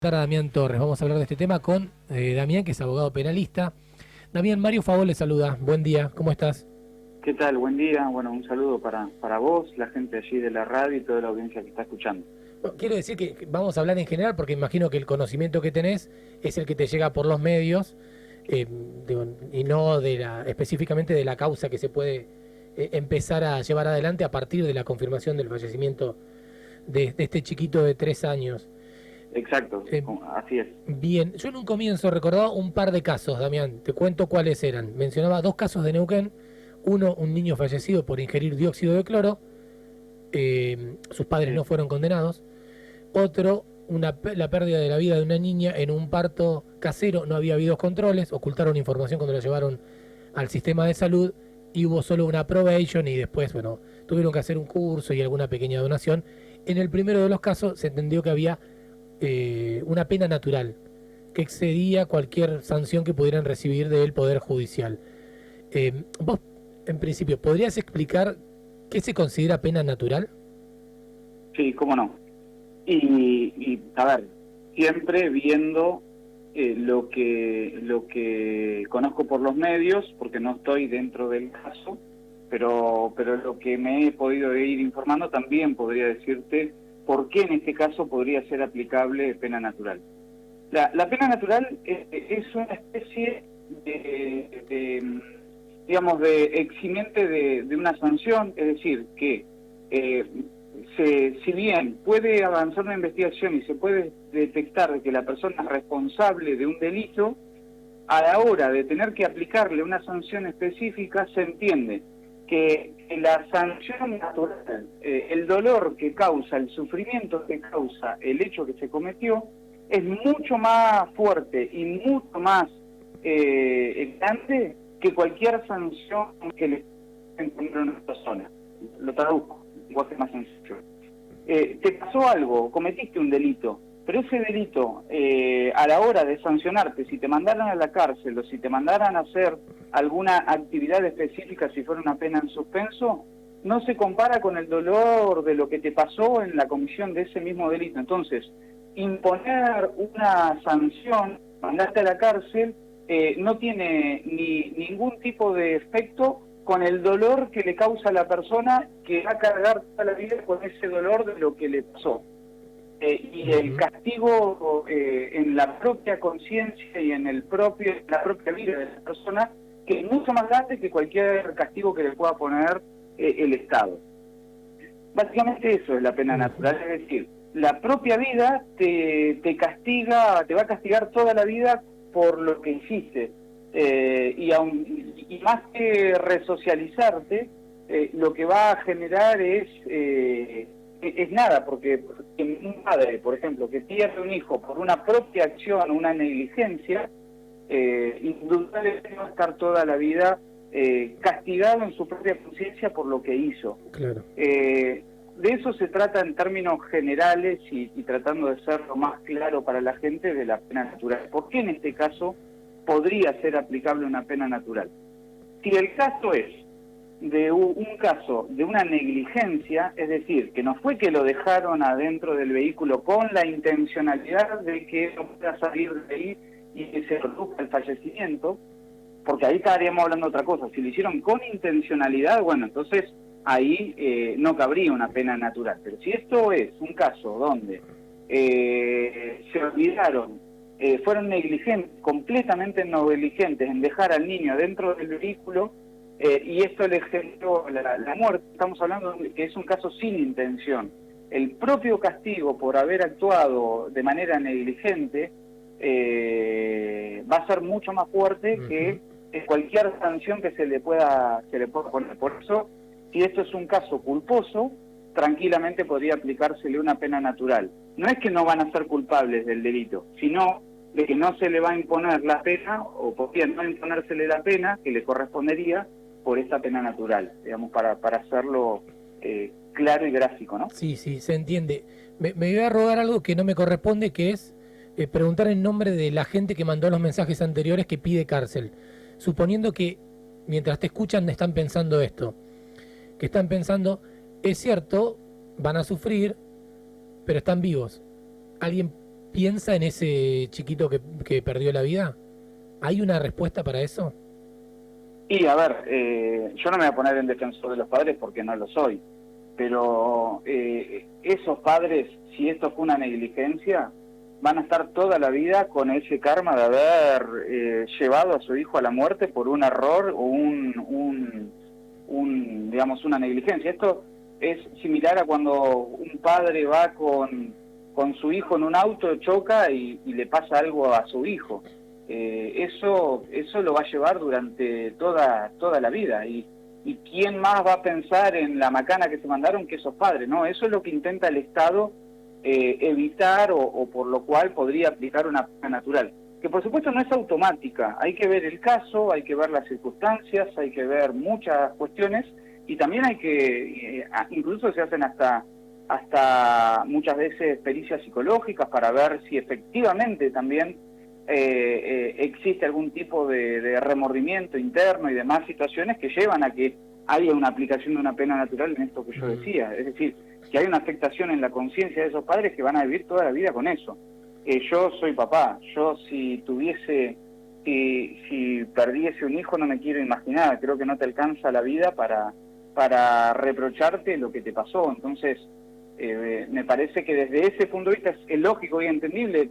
A Damián Torres. Vamos a hablar de este tema con Damián, que es abogado penalista. Damián, Mario Favol le saluda. Buen día, ¿cómo estás? ¿Qué tal? Buen día. Bueno, un saludo para vos, la gente allí de la radio y toda la audiencia que está escuchando. Bueno, quiero decir que vamos a hablar en general porque imagino que el conocimiento que tenés es el que te llega por los medios y no específicamente de la causa que se puede empezar a llevar adelante a partir de la confirmación del fallecimiento de este chiquito de 3 años. Exacto, así es. Bien, yo en un comienzo recordaba un par de casos, Damián, te cuento cuáles eran. Mencionaba 2 casos de Neuquén, uno, un niño fallecido por ingerir dióxido de cloro, sus padres no fueron condenados. Otro, la pérdida de la vida de una niña en un parto casero, no había habido controles, ocultaron información cuando la llevaron al sistema de salud y hubo solo una probation y después, bueno, tuvieron que hacer un curso y alguna pequeña donación. En el primero de los casos se entendió que había una pena natural que excedía cualquier sanción que pudieran recibir del Poder Judicial. Vos, en principio, ¿podrías explicar qué se considera pena natural? Sí, cómo no. Y a ver, siempre viendo lo que conozco por los medios, porque no estoy dentro del caso, pero lo que me he podido ir informando también podría decirte por qué en este caso podría ser aplicable pena natural. La pena natural es una especie digamos, de eximiente de una sanción, es decir, que si bien puede avanzar una investigación y se puede detectar que la persona es responsable de un delito, a la hora de tener que aplicarle una sanción específica se entiende que la sanción natural, el dolor que causa, el sufrimiento que causa el hecho que se cometió, es mucho más fuerte y mucho más grande que cualquier sanción que le encuentre a una persona. Lo traduzco, en lenguaje más sencillo. Te pasó algo, cometiste un delito, pero ese delito, a la hora de sancionarte, si te mandaran a la cárcel o si te mandaran a hacer alguna actividad específica, si fuera una pena en suspenso, no se compara con el dolor de lo que te pasó en la comisión de ese mismo delito. Entonces, imponer una sanción, mandarte a la cárcel, no tiene ningún tipo de efecto con el dolor que le causa a la persona que va a cargar toda la vida con ese dolor de lo que le pasó. Y el castigo en la propia conciencia y en la propia vida de la persona, que es mucho más grande que cualquier castigo que le pueda poner el Estado. Básicamente eso es la pena natural, es decir, la propia vida te castiga, te va a castigar toda la vida por lo que hiciste. Y más que resocializarte, lo que va a generar es nada, porque un padre, por ejemplo, que pierde un hijo por una propia acción, una negligencia, indudablemente va a estar toda la vida castigado en su propia conciencia por lo que hizo. Claro. De eso se trata en términos generales y tratando de ser lo más claro para la gente de la pena natural. ¿Por qué en este caso podría ser aplicable una pena natural? Si el caso es de un caso de una negligencia, es decir, que no fue que lo dejaron adentro del vehículo con la intencionalidad de que no pueda salir de ahí y que se produzca el fallecimiento, porque ahí estaríamos hablando de otra cosa. Si lo hicieron con intencionalidad, bueno, entonces ahí no cabría una pena natural. Pero si esto es un caso donde se olvidaron, fueron negligentes, completamente negligentes en dejar al niño dentro del vehículo, y esto le generó la muerte, estamos hablando de que es un caso sin intención. El propio castigo por haber actuado de manera negligente va a ser mucho más fuerte que cualquier sanción que se le pueda poner. Por eso, si esto es un caso culposo, tranquilamente podría aplicársele una pena natural. No es que no van a ser culpables del delito, sino de que no se le va a imponer la pena, o podría no imponérsele la pena que le correspondería por esa pena natural, digamos, para hacerlo claro y gráfico, ¿no? Sí, se entiende. Me voy a rogar algo que no me corresponde, que es preguntar en nombre de la gente que mandó los mensajes anteriores que pide cárcel. Suponiendo que mientras te escuchan están pensando esto, que están pensando, es cierto, van a sufrir, pero están vivos. ¿Alguien piensa en ese chiquito que perdió la vida? ¿Hay una respuesta para eso? Y a ver, yo no me voy a poner en defensor de los padres porque no lo soy, pero esos padres, si esto fue una negligencia, van a estar toda la vida con ese karma de haber llevado a su hijo a la muerte por un error o digamos, una negligencia. Esto es similar a cuando un padre va con su hijo en un auto, choca y le pasa algo a su hijo. Eso lo va a llevar durante toda la vida. Y quién más va a pensar en la macana que se mandaron que esos padres, ¿no? Eso es lo que intenta el Estado evitar o por lo cual podría aplicar una pena natural, que por supuesto no es automática. Hay que ver el caso, hay que ver las circunstancias, hay que ver muchas cuestiones y también hay que, incluso se hacen hasta muchas veces pericias psicológicas para ver si efectivamente también existe algún tipo de remordimiento interno y demás situaciones que llevan a que haya una aplicación de una pena natural en esto que yo decía. Es decir, que hay una afectación en la conciencia de esos padres que van a vivir toda la vida con eso. Yo soy papá, yo si perdiese un hijo no me quiero imaginar, creo que no te alcanza la vida para reprocharte lo que te pasó. Entonces, me parece que desde ese punto de vista es lógico y entendible.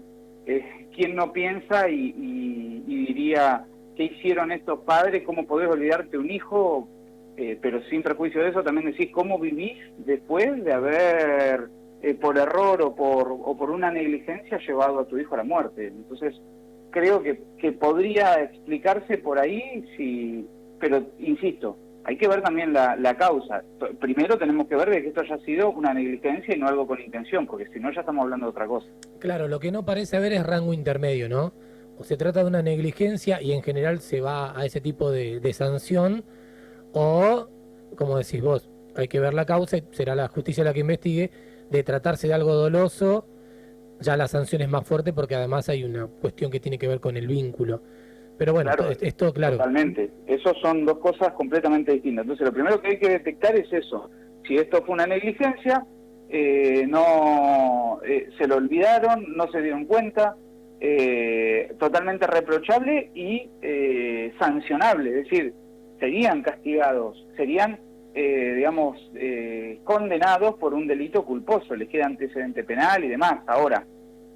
¿Quién no piensa y diría qué hicieron estos padres? ¿Cómo podés olvidarte un hijo? Pero sin prejuicio de eso también decís cómo vivís después de haber por error o por una negligencia llevado a tu hijo a la muerte. Entonces creo que podría explicarse por ahí, sí, pero insisto, hay que ver también la causa. Primero tenemos que ver de que esto haya sido una negligencia y no algo con intención, porque si no ya estamos hablando de otra cosa. Claro, lo que no parece haber es rango intermedio, ¿no? O se trata de una negligencia y en general se va a ese tipo de sanción, o, como decís vos, hay que ver la causa y será la justicia la que investigue. De tratarse de algo doloso, ya la sanción es más fuerte porque además hay una cuestión que tiene que ver con el vínculo. Pero bueno, claro, esto, claro. Totalmente. Esos son dos cosas completamente distintas. Entonces, lo primero que hay que detectar es eso. Si esto fue una negligencia, no se lo olvidaron, no se dieron cuenta, totalmente reprochable y sancionable. Es decir, serían castigados, serían, condenados por un delito culposo, les queda antecedente penal y demás. Ahora,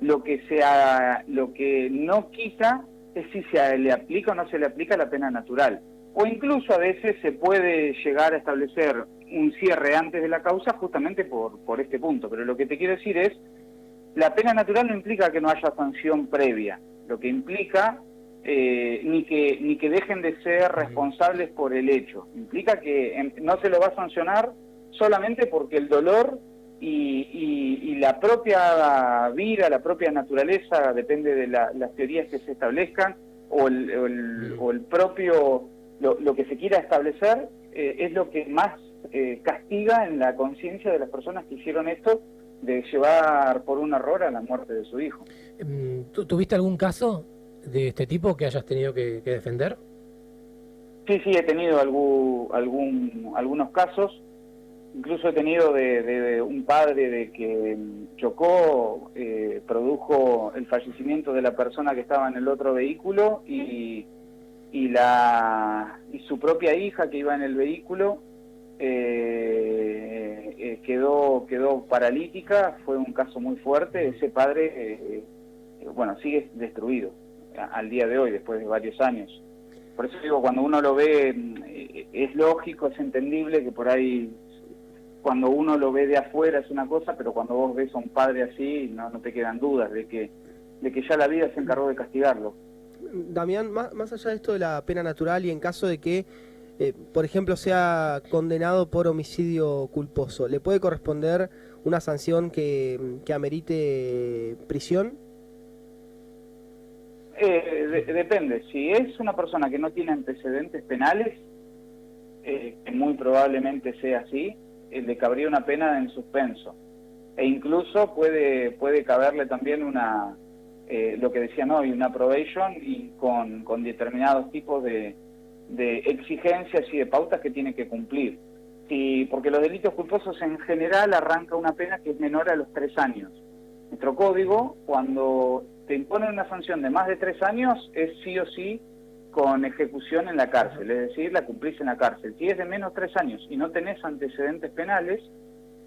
lo que no quita es si se le aplica o no se le aplica la pena natural. O incluso a veces se puede llegar a establecer un cierre antes de la causa justamente por este punto. Pero lo que te quiero decir es, la pena natural no implica que no haya sanción previa. Lo que implica, ni que dejen de ser responsables por el hecho. Implica que no se lo va a sancionar solamente porque el dolor y la propia vida, la propia naturaleza, depende de las teorías que se establezcan, o el propio, lo que se quiera establecer, es lo que más castiga en la conciencia de las personas que hicieron esto, de llevar por un error a la muerte de su hijo. ¿Tuviste algún caso de este tipo que hayas tenido que defender? Sí, he tenido algunos casos. Incluso he tenido de un padre de que chocó, produjo el fallecimiento de la persona que estaba en el otro vehículo y su propia hija que iba en el vehículo quedó paralítica. Fue un caso muy fuerte. Ese padre, sigue destruido al día de hoy, después de varios años. Por eso digo, cuando uno lo ve, es lógico, es entendible que por ahí, cuando uno lo ve de afuera es una cosa, pero cuando vos ves a un padre así, no te quedan dudas de que ya la vida se encargó de castigarlo. Damián, más allá de esto de la pena natural y en caso de que, por ejemplo, sea condenado por homicidio culposo, ¿le puede corresponder una sanción que amerite prisión? Depende. Si es una persona que no tiene antecedentes penales, que muy probablemente sea así, le cabría una pena en suspenso. E incluso puede caberle también lo que decían hoy, una probation y con determinados tipos de exigencias y de pautas que tiene que cumplir. Porque los delitos culposos en general arranca una pena que es menor a los 3 años. nuestro código, cuando te imponen una sanción de más de 3 años, es sí o sí con ejecución en la cárcel, es decir, la cumplís en la cárcel. Si es de menos 3 años y no tenés antecedentes penales,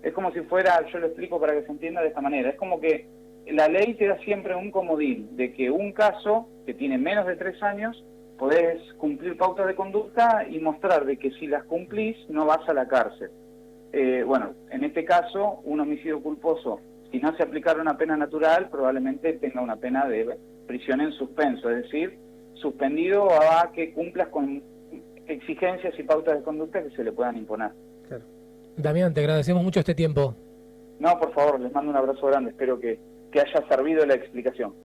es como si fuera, yo lo explico para que se entienda de esta manera, es como que la ley te da siempre un comodín de que un caso que tiene menos de 3 años, podés cumplir pautas de conducta y mostrar de que si las cumplís no vas a la cárcel. Bueno, en este caso, un homicidio culposo, si no se aplicara una pena natural, probablemente tenga una pena de prisión en suspenso, es decir, suspendido a que cumplas con exigencias y pautas de conducta que se le puedan imponer. Claro. Damián, te agradecemos mucho este tiempo. No, por favor, les mando un abrazo grande, espero que haya servido la explicación.